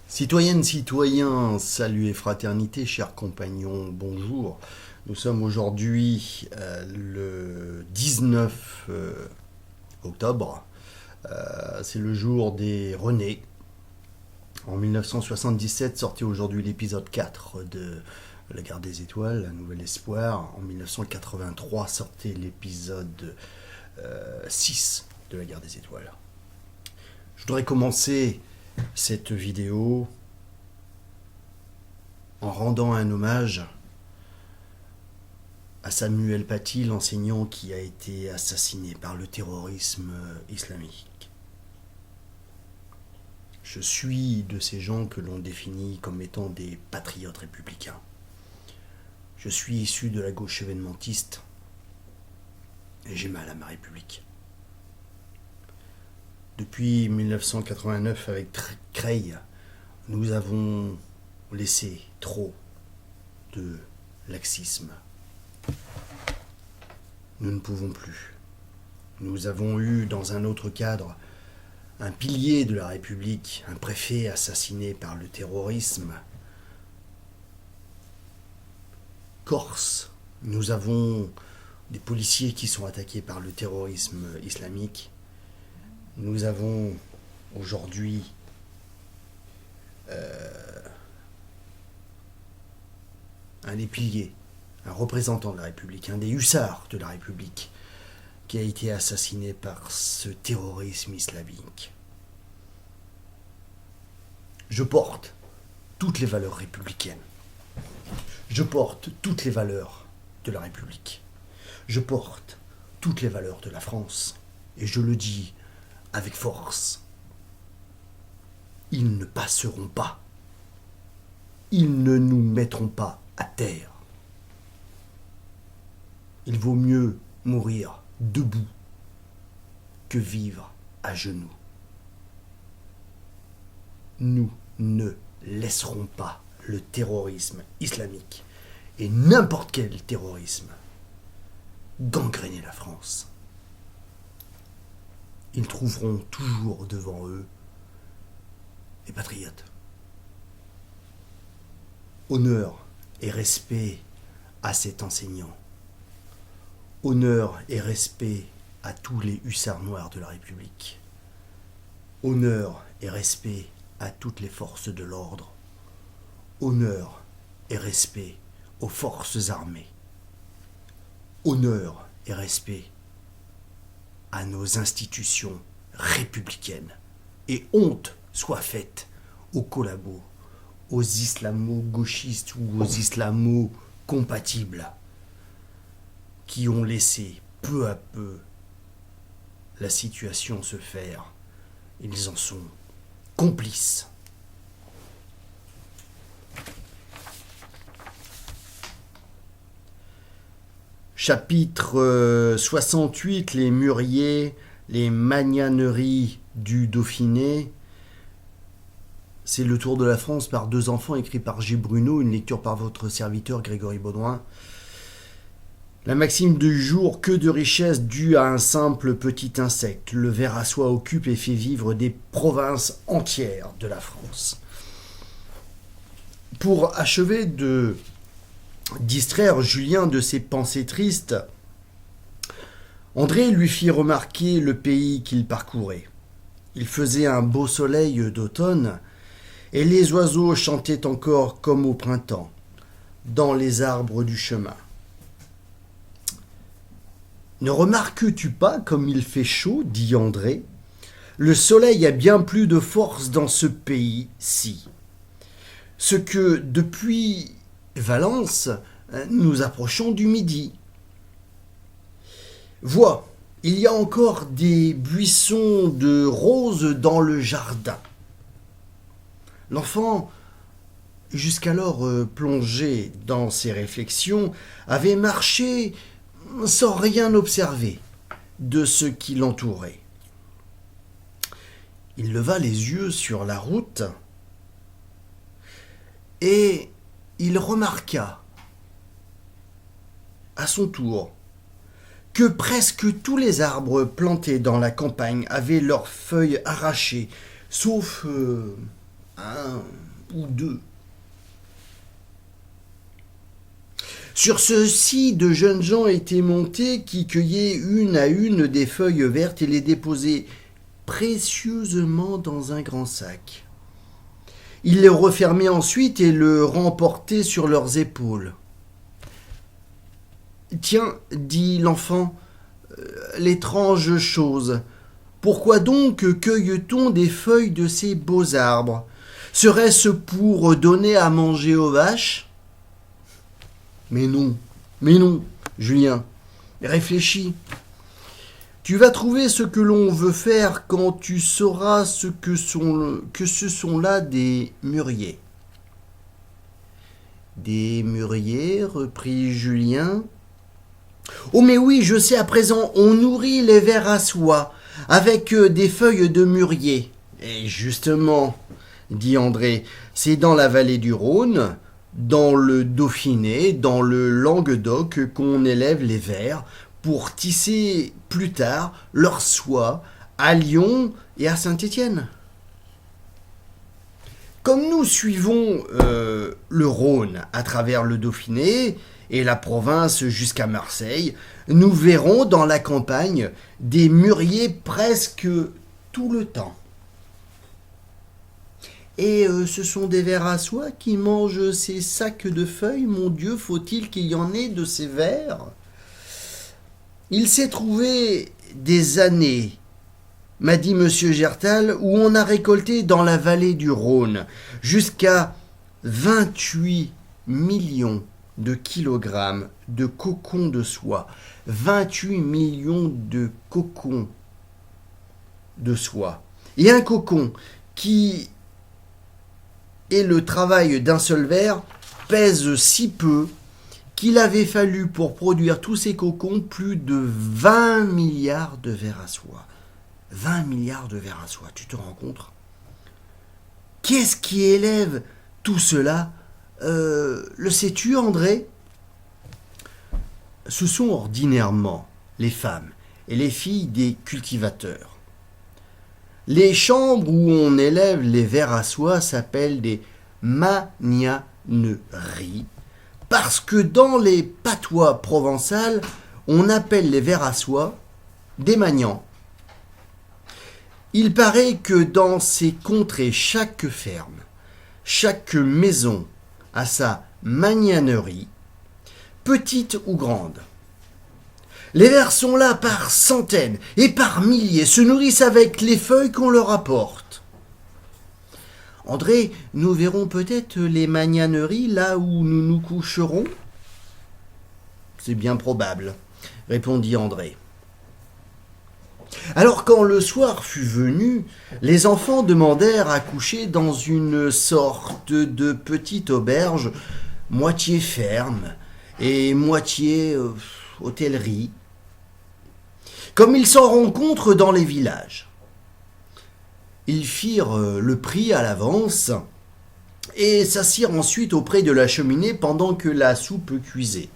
Citoyennes, citoyens, salut et fraternité, chers compagnons, bonjour. Nous sommes aujourd'hui le 19 octobre. C'est le jour des Renés. En 1977 sortait aujourd'hui l'épisode 4 de La Guerre des Étoiles, Un Nouvel Espoir. En 1983 sortait l'épisode 6 de La Guerre des Étoiles. Je voudrais commencer cette vidéo en rendant un hommage à Samuel Paty, l'enseignant qui a été assassiné par le terrorisme islamique. Je suis de ces gens que l'on définit comme étant des patriotes républicains. Je suis issu de la gauche événementiste et j'ai mal à ma République. Depuis 1989, avec Creil, nous avons laissé trop de laxisme. Nous ne pouvons plus. Nous avons eu, dans un autre cadre, un pilier de la République, un préfet assassiné par le terrorisme. Corse, nous avons des policiers qui sont attaqués par le terrorisme islamique. Nous avons aujourd'hui un des piliers, un représentant de la République, un des hussards de la République, qui a été assassiné par ce terrorisme islamique. Je porte toutes les valeurs républicaines. Je porte toutes les valeurs de la République. Je porte toutes les valeurs de la France. Et je le dis avec force. Ils ne passeront pas. Ils ne nous mettront pas à terre. Il vaut mieux mourir debout que vivre à genoux. Nous ne laisserons pas le terrorisme islamique et n'importe quel terrorisme gangréner la France. Ils trouveront toujours devant eux les patriotes. Honneur et respect à cet enseignant. Honneur et respect à tous les hussards noirs de la République. Honneur et respect à toutes les forces de l'ordre. Honneur et respect aux forces armées. Honneur et respect à nos institutions républicaines. Et honte soit faite aux collabos, aux islamo-gauchistes ou aux islamo-compatibles qui ont laissé peu à peu la situation se faire. Ils en sont complices. Chapitre 68, les mûriers, les magnaneries du Dauphiné. C'est Le Tour de la France par deux enfants, écrit par G. Bruno, une lecture par votre serviteur Grégory Baudouin. La maxime du jour, que de richesse due à un simple petit insecte. Le ver à soie occupe et fait vivre des provinces entières de la France. Pour achever de distraire Julien de ses pensées tristes, André lui fit remarquer le pays qu'il parcourait. Il faisait un beau soleil d'automne, et les oiseaux chantaient encore comme au printemps, dans les arbres du chemin. « Ne remarques-tu pas comme il fait chaud ?» dit André. « Le soleil a bien plus de force dans ce pays-ci. Ce que depuis Valence, nous approchons du midi. Vois, il y a encore des buissons de roses dans le jardin. » L'enfant, jusqu'alors plongé dans ses réflexions, avait marché sans rien observer de ce qui l'entourait. Il leva les yeux sur la route et il remarqua à son tour que presque tous les arbres plantés dans la campagne avaient leurs feuilles arrachées, sauf un ou deux. Sur ceux-ci, de jeunes gens étaient montés qui cueillaient une à une des feuilles vertes et les déposaient précieusement dans un grand sac. Ils le refermaient ensuite et le remportaient sur leurs épaules. « Tiens, dit l'enfant, l'étrange chose. Pourquoi donc cueille-t-on des feuilles de ces beaux arbres? Serait-ce pour donner à manger aux vaches ?» Mais non, Julien, réfléchis. Tu vas trouver ce que l'on veut faire quand tu sauras que ce sont là des mûriers. Des mûriers, reprit Julien. Oh mais oui, je sais à présent, on nourrit les vers à soie avec des feuilles de mûrier. Et justement, dit André, c'est dans la vallée du Rhône, dans le Dauphiné, dans le Languedoc qu'on élève les vers pour tisser plus tard leur soie à Lyon et à Saint-Étienne. Comme nous suivons le Rhône à travers le Dauphiné et la province jusqu'à Marseille, nous verrons dans la campagne des mûriers presque tout le temps. Et ce sont des vers à soie qui mangent ces sacs de feuilles. Mon Dieu, faut-il qu'il y en ait de ces vers? Il s'est trouvé des années, m'a dit M. Gertal, où on a récolté dans la vallée du Rhône jusqu'à 28 millions de kilogrammes de cocons de soie. 28 millions de cocons de soie. Et un cocon qui est le travail d'un seul ver pèse si peu qu'il avait fallu pour produire tous ces cocons plus de 20 milliards de vers à soie. 20 milliards de vers à soie, tu te rends compte? Qu'est-ce qui élève tout cela? Le sais-tu, André? Ce sont ordinairement les femmes et les filles des cultivateurs. Les chambres où on élève les vers à soie s'appellent des magnaneries, parce que dans les patois provençales, on appelle les vers à soie des magnans. Il paraît que dans ces contrées, chaque ferme, chaque maison a sa magnanerie, petite ou grande. Les vers sont là par centaines et par milliers, se nourrissent avec les feuilles qu'on leur apporte. André, nous verrons peut-être les magnaneries là où nous nous coucherons? C'est bien probable, répondit André. Alors quand le soir fut venu, les enfants demandèrent à coucher dans une sorte de petite auberge, moitié ferme et moitié hôtellerie, comme il s'en rencontre dans les villages. Ils firent le prix à l'avance et s'assirent ensuite auprès de la cheminée pendant que la soupe cuisait.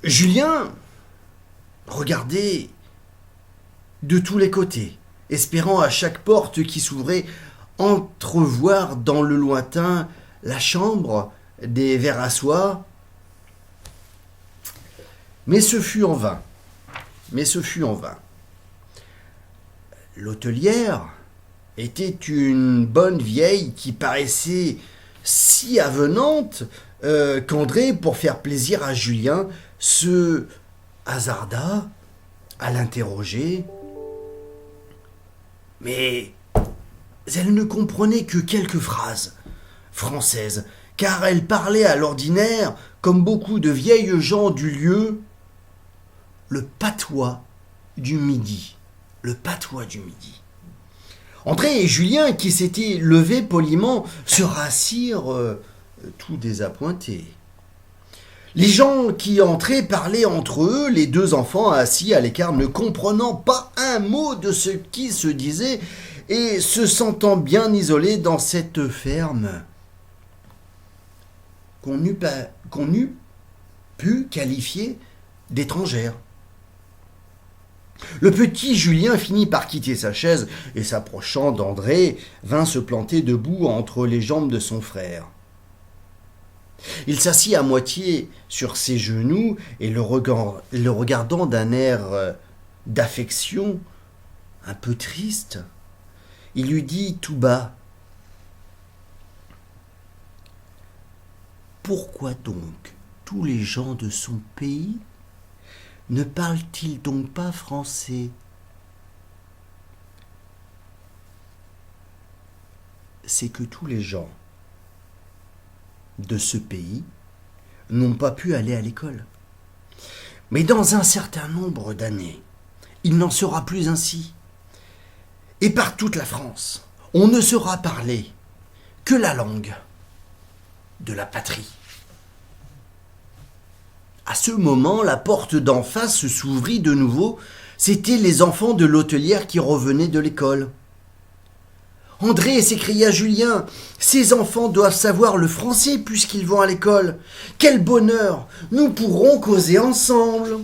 Julien regardait de tous les côtés, espérant à chaque porte qui s'ouvrait entrevoir dans le lointain la chambre des vers à soie. Mais ce fut en vain. L'hôtelière était une bonne vieille qui paraissait si avenante qu'André, pour faire plaisir à Julien, se hasarda à l'interroger. Mais elle ne comprenait que quelques phrases françaises, car elle parlait à l'ordinaire, comme beaucoup de vieilles gens du lieu, le patois du Midi. André et Julien, qui s'étaient levés poliment, se rassirent tout désappointés. Les gens qui entraient parlaient entre eux, les deux enfants assis à l'écart, ne comprenant pas un mot de ce qui se disait et se sentant bien isolés dans cette ferme qu'on eût pu qualifier d'étrangère. Le petit Julien finit par quitter sa chaise et s'approchant d'André, vint se planter debout entre les jambes de son frère. Il s'assit à moitié sur ses genoux et le regardant d'un air d'affection un peu triste, il lui dit tout bas : « Pourquoi donc tous les gens de son pays ne parlent-ils donc pas français ? C'est que tous les gens de ce pays n'ont pas pu aller à l'école. Mais dans un certain nombre d'années, il n'en sera plus ainsi. Et par toute la France, on ne saura parler que la langue de la patrie. » À ce moment, la porte d'en face s'ouvrit de nouveau. C'étaient les enfants de l'hôtelière qui revenaient de l'école. « André !» s'écria Julien, « ces enfants doivent savoir le français puisqu'ils vont à l'école. Quel bonheur ! Nous pourrons causer ensemble. »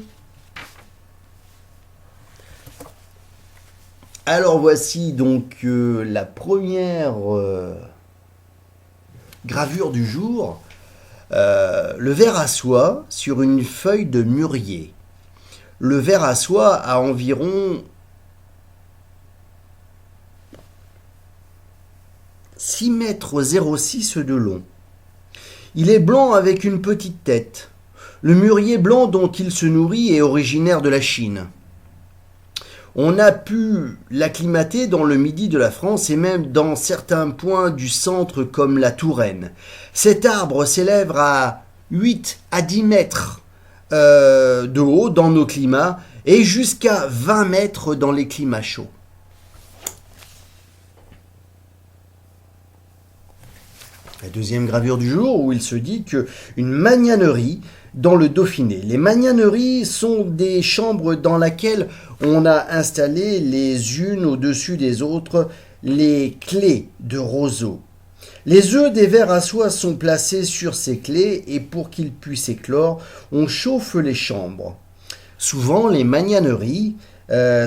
Alors voici donc la première gravure du jour. Le ver à soie sur une feuille de mûrier. Le ver à soie a environ 6 mètres 06 de long. Il est blanc avec une petite tête. Le mûrier blanc dont il se nourrit est originaire de la Chine. On a pu l'acclimater dans le midi de la France et même dans certains points du centre comme la Touraine. Cet arbre s'élève à 8 à 10 mètres de haut dans nos climats et jusqu'à 20 mètres dans les climats chauds. La deuxième gravure du jour où il se dit qu'une magnanerie dans le Dauphiné. Les magnaneries sont des chambres dans lesquelles on a installé les unes au-dessus des autres les clés de roseaux. Les œufs des vers à soie sont placés sur ces clés et pour qu'ils puissent éclore, on chauffe les chambres. Souvent, les magnaneries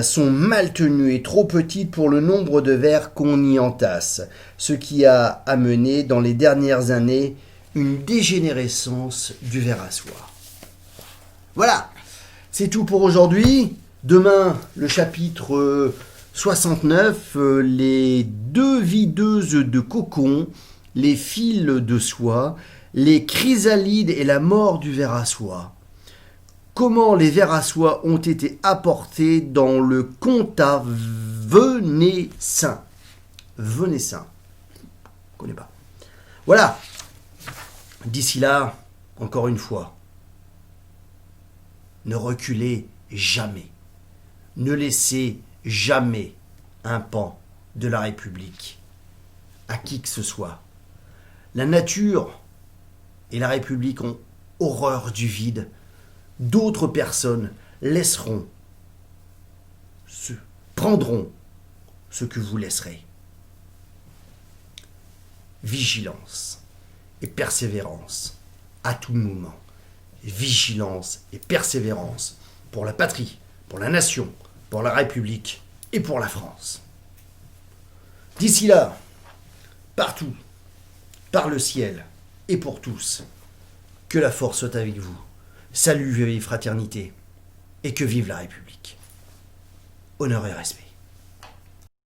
sont mal tenues et trop petites pour le nombre de vers qu'on y entasse, ce qui a amené dans les dernières années une dégénérescence du ver à soie. Voilà, c'est tout pour aujourd'hui. Demain, le chapitre 69, les 2 videuses de cocon, les fils de soie, les chrysalides et la mort du ver à soie. Comment les vers à soie ont été apportés dans le comtat venessin. Venessin. Je ne connais pas. Voilà. D'ici là, encore une fois, ne reculez jamais. Ne laissez jamais un pan de la République à qui que ce soit. La nature et la République ont horreur du vide. D'autres personnes prendront ce que vous laisserez. Vigilance et persévérance à tout moment. Vigilance et persévérance pour la patrie, pour la nation, pour la République et pour la France. D'ici là, partout, par le ciel et pour tous, que la force soit avec vous. Salut, vive fraternité, et que vive la République. Honneur et respect.